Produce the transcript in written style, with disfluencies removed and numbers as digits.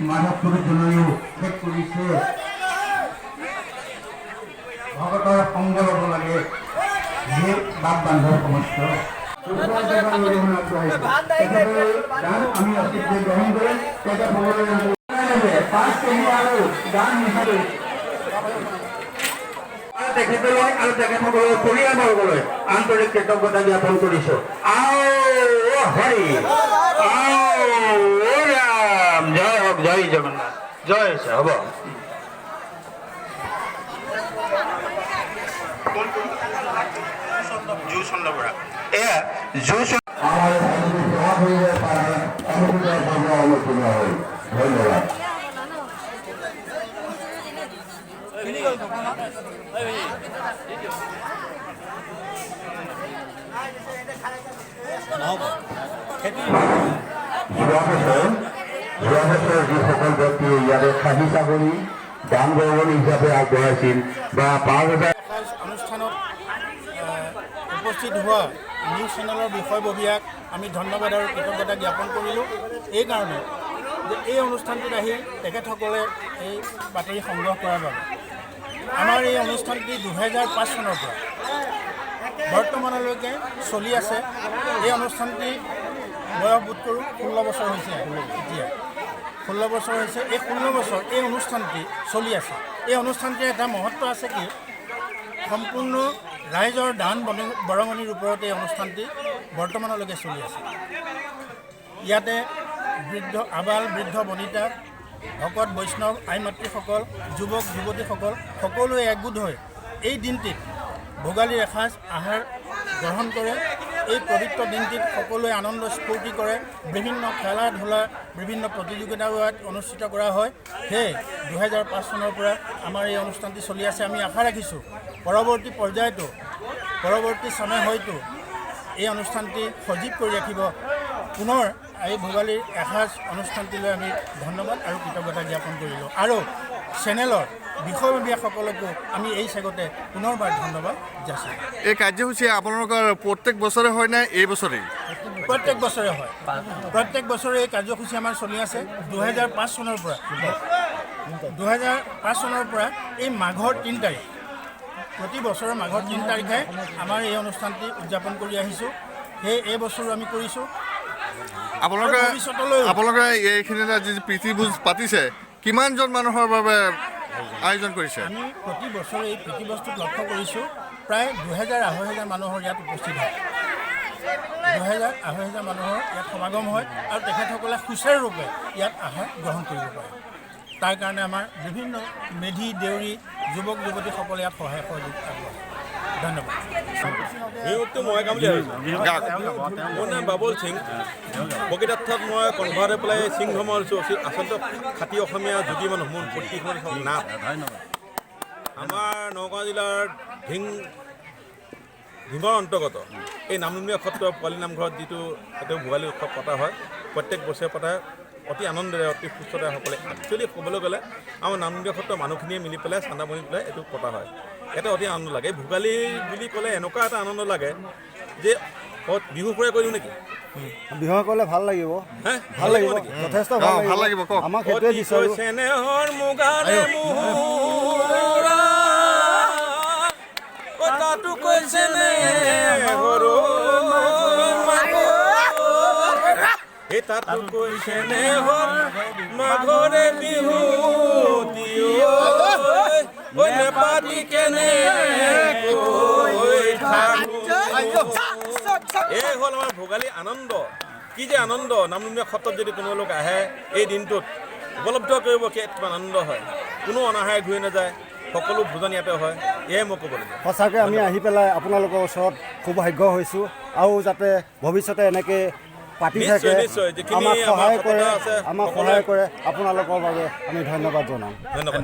মাধৱপুৰ জনৈও শেষ কৰিছে ভগতৰ সংগ ল'ব লাগে যে বাপ বান্ধৱ সমস্ত আমি অতিথি গ্ৰহণ কৰিম গান হিচাপে তেখেতলৈ আৰু তেখেতসকলৰ পৰিয়ালবৰ্গলৈ আন্তৰিক কৃতজ্ঞতা জ্ঞাপন কৰিছো। হৰি ৰাম জয় হওক, জয় জগন্নাথ, জয় হৈছে হ'ব। এয়া ধন্যবাদ। যোৱা বছৰ যিসকল ব্যক্তিয়ে ইয়াতে খাহী ছাগলী দান বৰঙণি হিচাপে আগবঢ়াইছিল বা ৫,০০০ অনুষ্ঠানত উপস্থিত হোৱা নিউজ চেনেলৰ বিষয়ববীয়াক আমি ধন্যবাদ আৰু কৃতজ্ঞতা জ্ঞাপন কৰিলোঁ। এইকাৰণে যে এই অনুষ্ঠানটোত আহি তেখেতসকলে এই বাতৰি সংগ্ৰহ কৰাৰ বাবে। আমাৰ এই অনুষ্ঠানটি ২০০৫ চনৰ পৰা বৰ্তমানলৈকে চলি আছে। এই অনুষ্ঠানটি বয়স বোধ কৰোঁ ১৬ বছৰ হৈছে। এতিয়া ১৬ বছৰ হৈছে। এই ১৬ বছৰ এই অনুষ্ঠানটি চলি আছে। এই অনুষ্ঠানটিৰ এটা মহত্ব আছে কি সম্পূৰ্ণ ৰাইজৰ দান বৰঙণিৰ ওপৰত এই অনুষ্ঠানটি বৰ্তমানলৈকে চলি আছে। ইয়াতে বৃদ্ধ আবাল বৃদ্ধ বনিতা ভকত বৈষ্ণৱ আই মাতৃসকল যুৱক যুৱতীসকল সকলোৱে একগোট হৈ এই দিনটিত ভোগালীৰ এসাঁজ আহাৰ গ্ৰহণ কৰে। এই পবিত্ৰ দিনটিত সকলোৱে আনন্দ স্ফূৰ্তি কৰে। বিভিন্ন খেলা ধূলা বিভিন্ন প্ৰতিযোগিতাও ইয়াত অনুষ্ঠিত কৰা হয়। সেয়ে ২০০৫ চনৰ পৰা আমাৰ এই অনুষ্ঠানটি চলি আছে। আমি আশা ৰাখিছোঁ পৰৱৰ্তী পৰ্যায়তো পৰৱৰ্তী চামে হয়তো এই অনুষ্ঠানটি সজীৱ কৰি ৰাখিব। পুনৰ এই ভোগালীৰ এসাঁজ অনুষ্ঠানটিলৈ আমি ধন্যবাদ আৰু কৃতজ্ঞতা জ্ঞাপন কৰিলোঁ আৰু চেনেলৰ বিষয়ববীয়াসকলকো আমি এই চেগতে পুনৰবাৰ ধন্যবাদ যাচিছোঁ। এই কাৰ্যসূচী আপোনালোকৰ প্ৰত্যেক বছৰে হয় নে এই বছৰেই? প্ৰত্যেক বছৰে হয়। প্ৰত্যেক বছৰে এই কাৰ্যসূচী আমাৰ চলি আছে ২০০৫ চনৰ পৰা। ২০০৫ চনৰ পৰা এই মাঘৰ ৩ তাৰিখ প্ৰতি বছৰৰ মাঘৰ ৩ তাৰিখে আমাৰ এই অনুষ্ঠানটি উদযাপন কৰি আহিছোঁ। সেই এই বছৰো আমি কৰিছোঁ। আপোনালোকে এইখিনিতে যি প্ৰীতিভোজ পাতিছে কিমানজন মানুহৰ বাবে আয়োজন কৰিছে? আমি প্ৰতি বছৰে এই প্ৰীতিভোজটোত লক্ষ্য কৰিছোঁ প্ৰায় ২,০০০-২,৫০০ মানুহৰ ইয়াত উপস্থিত হয়। ২,০০০-২,৫০০ মানুহৰ ইয়াত সমাগম হয় আৰু তেখেতসকলে সুচাৰুৰূপে ইয়াত আহাৰ গ্ৰহণ কৰিব পাৰে। তাৰ কাৰণে আমাৰ বিভিন্ন মেধি দেউৰী যুৱক যুৱতীসকলে ইয়াত সহায় সহযোগ আগবঢ়ায়। ধন্যবাদ। মোৰ নাম বাবুল সিং। প্ৰকৃতাৰ্থত মই কনভাৰ্ট হৈ পেলাই সিং ধৰ্ম লৈছোঁ। আচলতে খাটি অসমীয়া যোগী মানুহ মোৰ প্ৰতিখন নাম। আমাৰ নগাঁও জিলাৰ ঢিঙৰ অন্তৰ্গত এই নামদুমীয়া সত্ৰ পোৱালী নামঘৰত যিটো এইটো ভোগালী উৎসৱ পতা হয় প্ৰত্যেক বছৰে পতা অতি আনন্দেৰে অতি সুস্থতাৰে সকলে একচুৱেলি ক'বলৈ গ'লে আমাৰ নামদুমীয়া সত্ৰৰ মানুহখিনিয়ে মিলি পেলাই চান্দা বনি পেলাই এইটো পতা হয়। এটা অতি আনন্দ লাগে। এই ভোগালী বুলি ক'লে এনেকুৱা এটা আনন্দ লাগে যে বিহু ফুৰাই কৰিলোঁ নেকি? বিহু কৰিলে ভাল লাগিব। ভাল লাগিব নেকি? যথেষ্ট ভাল লাগিব। কওক আমাক সেইটোৱে বিচাৰোঁ। এই তাতো কৈছে নে মাঘৰে বিহু নেপাতি কেনে এই হ'ল আমাৰ ভোগালী আনন্দ। কি যে আনন্দ! নামদুমীয়া সত্ৰত যদি কোনো লোক আহে এই দিনটোত উপলব্ধ কৰিব কিমান আনন্দ হয়। কোনো অনাহাৰে ঘূৰি নাযায়। সকলো ভোজন ইয়াতে হয়। এয়াই মই ক'ব লাগিব। সঁচাকৈ আমি আহি পেলাই আপোনালোকৰ ওচৰত সৌভাগ্য হৈছোঁ আৰু যাতে ভৱিষ্যতে এনেকৈ পাতি থাকে আমাক সহায় কৰে আপোনালোকৰ বাবে আমি ধন্যবাদ জনাম। ধন্যবাদ।